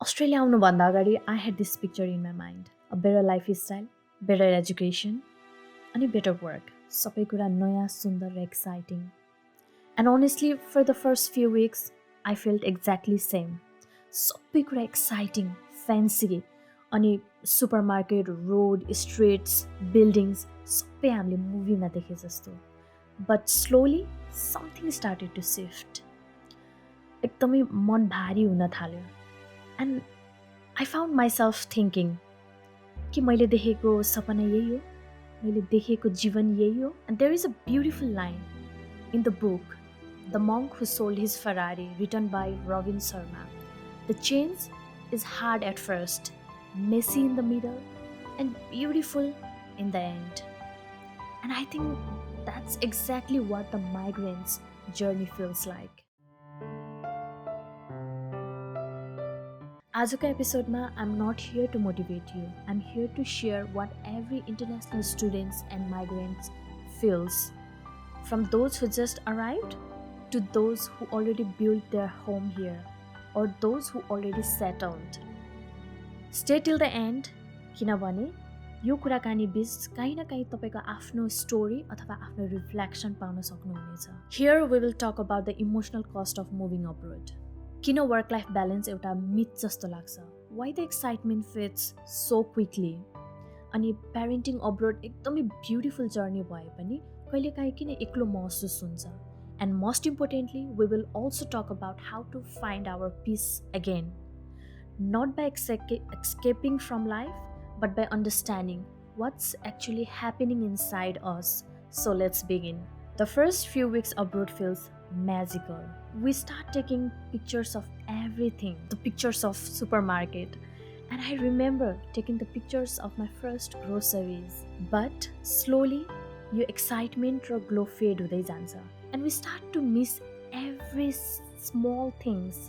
Australia आउनुभन्दा अगाडि I had this picture in my mind a better life style, better education अनि better work, सबै कुरा नयाँ सुन्दर र exciting. And honestly for the first few weeks I felt exactly same. सबै कुरा एक्साइटिङ, फ्यान्सी अनि super market, road, streets, buildings सबै हामीले मुभीमा देखे जस्तो. But slowly something started to shift. एकदमै मन भारी हुन थाल्यो. And I found myself thinking कि मैले देखेको सपना यही हो, मैले देखेको जीवन यही हो. And there is a beautiful line in the book the monk who sold his Ferrari, written by Robin Sharma. The change is hard at first, messy in the middle, and beautiful in the end. And I think that's exactly what the migrant's journey feels like. आजको एपिसोडमा I'm not here to motivate you. I'm here to share what every international students and migrants feels. From those who just arrived to those who already built their home here or those who already settled. Stay till the end किनभने यो कुराकानी बीच कहीँ न कहीँ तपाईको आफ्नो story अथवा आफ्नो रिफ्लेक्सन पाउन सक्नुहुनेछ. Here we will talk about the emotional cost of moving abroad. किन वर्क लाइफ ब्यालेन्स एउटा मिथ जस्तो लाग्छ? Why the excitement fades so quickly? अनि प्यारेन्टिङ अब्रोड एकदमै ब्युटिफुल जर्नी भए पनि कहिलेकाहीँ किन एक्लो महसुस हुन्छ? And most importantly, we will also talk about how to find our peace again. Not by escaping from life, but by understanding what's actually happening inside us. So let's begin. The first few weeks abroad feels magical. We start taking pictures of everything, the pictures of supermarket. And I remember taking the pictures of my first groceries. But slowly, your excitement or glow fade हुँदै जान्छ. And we start to miss every small things,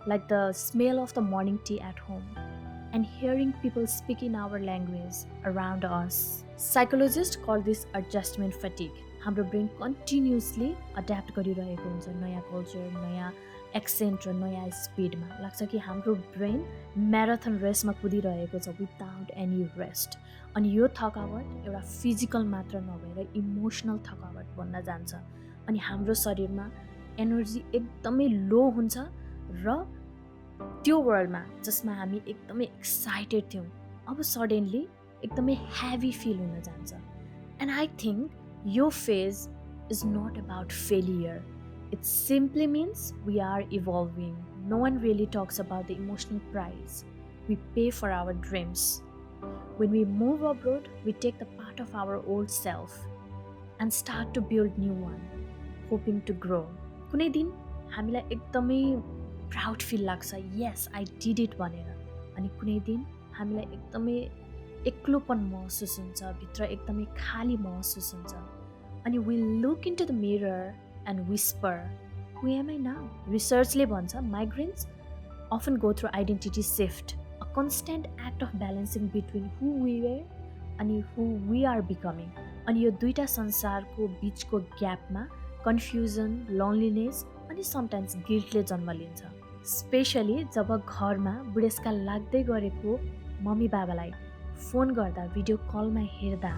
like the smell of the morning tea at home and hearing people speak in our language around us. Psychologists call this adjustment fatigue. हाम्रो brain continuously adapt गरिरहेको हुन्छ नयाँ culture, नयाँ accent र नयाँ स्पिडमा. लाग्छ कि हाम्रो ब्रेन म्याराथन रेसमा कुदिरहेको छ विदाउट एनी रेस्ट. अनि यो थकावट एउटा फिजिकल मात्र नभएर इमोसनल थकावट बन्न जान्छ. अनि हाम्रो शरीरमा एनर्जी एकदमै लो हुन्छ र त्यो वर्ल्डमा जसमा हामी एकदमै एक्साइटेड थियौँ अब सडनली एकदमै हेभी फिल हुन जान्छ. एन्ड आई थिङ्क यो phase is not about failure. It simply means we are evolving. No one really talks about the emotional price we pay for our dreams. When we move abroad, we take the part of our old self and start to build new one, hoping to grow. कुनै दिन हामीलाई एकदमै proud feel लाग्छ, yes, I did it भनेर. अनि कुनै दिन हामीलाई एकदमै एक्लोपन महसुस हुन्छ, भित्र एकदमै खाली महसुस हुन्छ. अनि we look into the mirror and whisper, who am I now? रिसर्चले भन्छ migrants often go through identity shift, a constant act of balancing between who we were and who we are becoming. अनि यो दुईटा संसारको बीचको ग्यापमा confusion, loneliness अनि sometimes गिल्टले जन्म लिन्छ. Specially जब घरमा बुढेसकाल लाग्दै गरेको मम्मी बाबालाई फोन गर्दा, भिडियो कलमा हेर्दा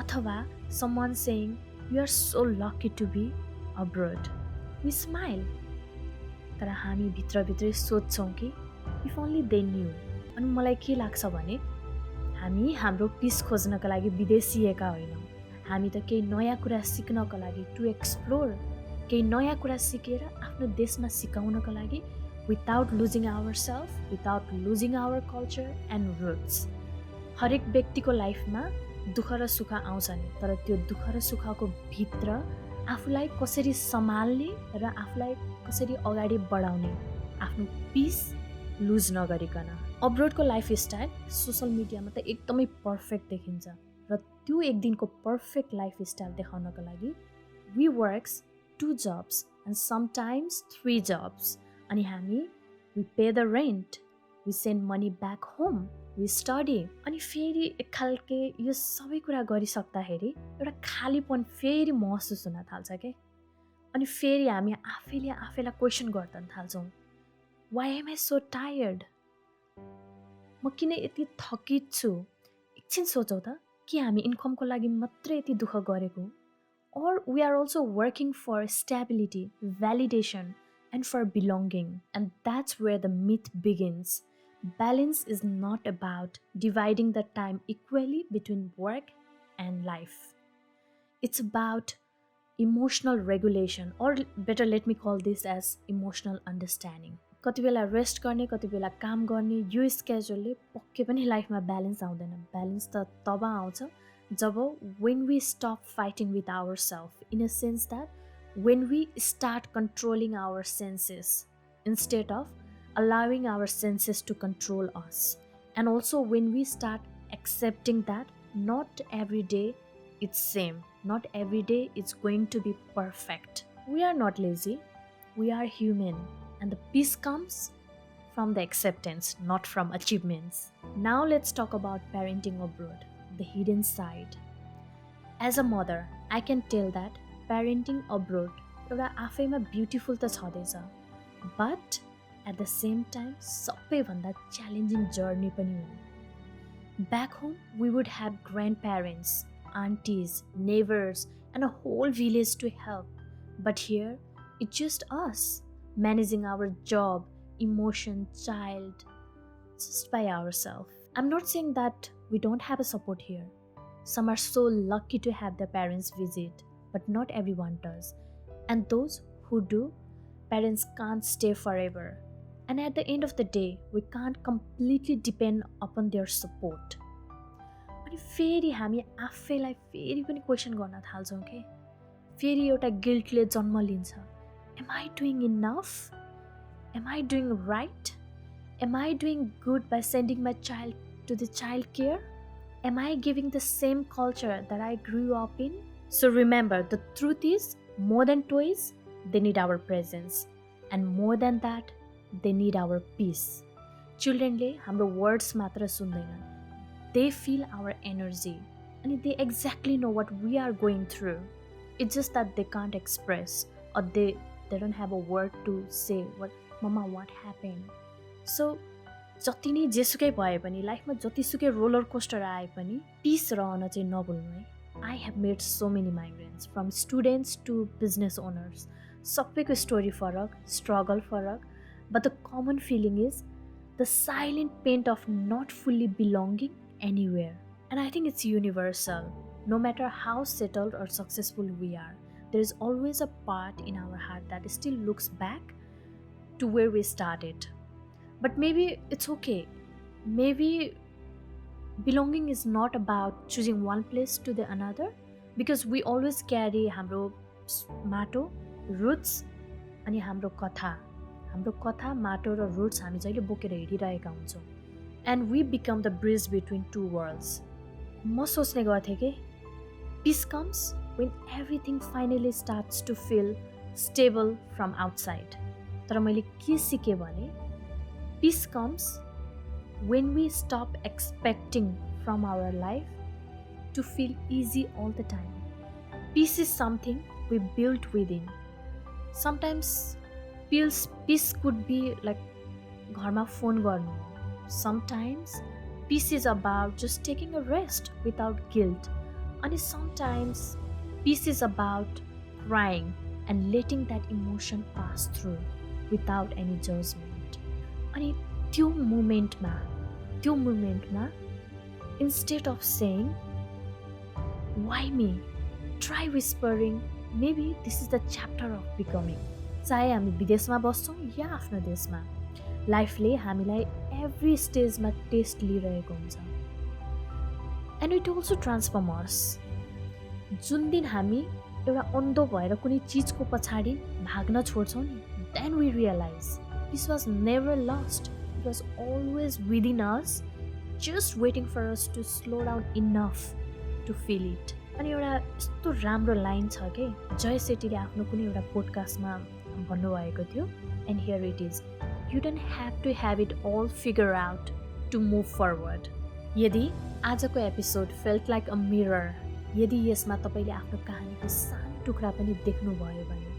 अथवा someone saying you are so lucky to be abroad, we smile. तर हामी भित्रभित्रै सोध्छौँ कि इफ ओन्ली दे न्यू. अनि मलाई के लाग्छ भने हामी हाम्रो पिस खोज्नका लागि विदेशिएका होइनौँ. हामी त केही नयाँ कुरा सिक्नको लागि, टु एक्सप्लोर, केही नयाँ कुरा सिकेर आफ्नो देशमा सिकाउनको लागि, without losing our self, without losing our culture and roots. हरेक व्यक्तिको लाइफमा दुःख र सुख आउँछ नि, तर त्यो दुःख र सुखको भित्र आफूलाई कसरी सम्हाल्ने र आफूलाई कसरी अगाडि बढाउने, आफ्नो पिस लुज नगरिकन. अब्रोडको लाइफ स्टाइल सोसल मिडियामा त एकदमै पर्फेक्ट देखिन्छ र त्यो एक दिनको पर्फेक्ट लाइफ स्टाइल देखाउनको लागि we works 2 jobs and sometimes 3 jobs. अनि हामी we pay the rent, we send money back home, we study. अनि फेरि एक खालके यो सबै कुरा गरिसक्दाखेरि एउटा खालीपन फेरि महसुस हुन थाल्छ के. अनि फेरि हामी आफैले आफैलाई क्वेसन गर्न थाल्छौँ, why am I so tired? म किन यति थकित छु एकछिन सोचौँ त कि हामी इन्कमको लागि मात्रै यति दुःख गरेको or we are also working for stability, validation, and for belonging. And that's where the myth begins. Balance is not about dividing the time equally between work and life. It's about emotional regulation, or better, let me call this as emotional understanding. कति बेला rest गर्ने कति बेला काम गर्ने यो स्केड्युलले पक्कै पनि लाइफमा ब्यालेन्स आउँदैन. ब्यालेन्स त तब आउँछ जब when we stop fighting with ourselves, in a sense that when we start controlling our senses instead of allowing our senses to control us, and also when we start accepting that not every day it's same, not every day it's going to be perfect. We are not lazy, we are human, and the peace comes from the acceptance, not from achievements. Now let's talk about parenting abroad, the hidden side. As a mother, I can tell that parenting abroad एउटा आफैमा beautiful त छँदैछ, but at the same time सबैभन्दा challenging journey पनि हो. Back home, we would have grandparents, aunties, neighbors, and a whole village to help. But here, it's just us, managing our job, emotion, child, just by ourselves. I'm not saying that we don't have a support here. Some are so lucky to have their parents visit, but not everyone does. And those who do, parents can't stay forever. And at the end of the day, we can't completely depend upon their support. अनि फेरि हामी आफैलाई फेरि पनि question गर्न थाल्छौँ के. फेरि एउटा गिल्टले जन्म लिन्छ. Am I doing enough? Am I doing right? Am I doing good by sending my child to the child care? Am I giving the same culture that I grew up in? So remember, the truth is, more than toys, they need our presence. And more than that, they need our peace. Childrenले हाम्रो words मात्र सुन्दैनन्. They feel our energy. And they exactly know what we are going through. It's just that they can't express, or they don't have a word to say, Mama, what happened? So, जति नै जेसुकै भए पनि लाइफमा जतिसुकै roller coaster आए पनि piece रहन चाहिँ नभुल्नु है. I have met so many migrants, from students to business owners. सबैको स्टोरी फरक, स्ट्रगल फरक, but the common feeling is the silent pain of not fully belonging anywhere. And I think it's universal. No matter how settled or successful we are, there is always a part in our heart that still looks back to where we started. But maybe it's okay. Maybe belonging is not about choosing one place to the another, because we always carry हाम्रो माटो, roots, अनि हाम्रो कथा, माटो र roots हामी जहिले बोकेर हिँडिरहेका हुन्छौँ. And we become the bridge between two worlds. म सोच्ने गर्थेँ कि peace comes when everything finally starts to feel stable from outside. तर मैले के सिकेँ भने peace comes when we stop expecting from our life to feel easy all the time. Peace is something we build within. Sometimes peace could be like घरमा phone गर्नु. Sometimes peace is about just taking a rest without guilt. And sometimes peace is about crying and letting that emotion pass through without any judgment. अनि त्यो मोमेन्टमा instead of saying why me, try whispering maybe this is the chapter of becoming. चाहे हामी विदेशमा बस्छौँ या आफ्नो देशमा, लाइफले हामीलाई every स्टेजमा टेस्ट लिइरहेको हुन्छ. एन्ड इट अल्सो ट्रान्सफर्म अस. जुन दिन हामी एउटा अन्धो भएर कुनै चिजको पछाडि भाग्न छोड्छौँ नि, then we realize this was never lost. It was always within us, just waiting for us to slow down enough to feel it. अनि एउटा यस्तो राम्रो लाइन छ के जय सेठीले आफ्नो कुनै एउटा पोडकास्टमा भन्नुभएको थियो. And here it is. You don't have to have it all figured out to move forward. यदि आजको episode felt like a mirror, यदि यसमा तपाईले आफ्नो कहानीको सानो टुक्रा पनि देख्नुभयो भने,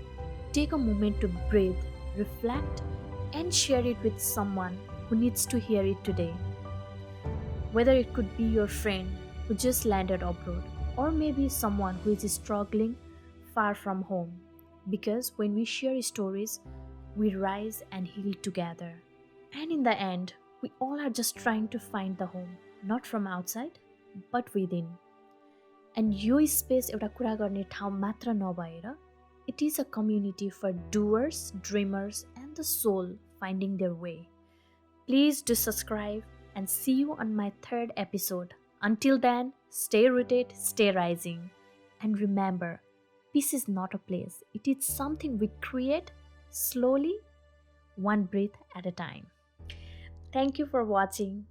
take a moment to breathe, reflect, and share it with someone who needs to hear it today. Whether it could be your friend who just landed abroad, or maybe someone who is struggling far from home. Because when we share stories, we rise and heal together. And in the end, we all are just trying to find the home, not from outside, but within. And यो space एउटा कुरा गर्ने ठाउँ मात्र नभएर it is a community for doers, dreamers, and the soul finding their way. Please do subscribe and see you on my third episode. Until then, stay rooted, stay rising. And remember, peace is not a place, it is something we create slowly, one breath at a time. Thank you for watching.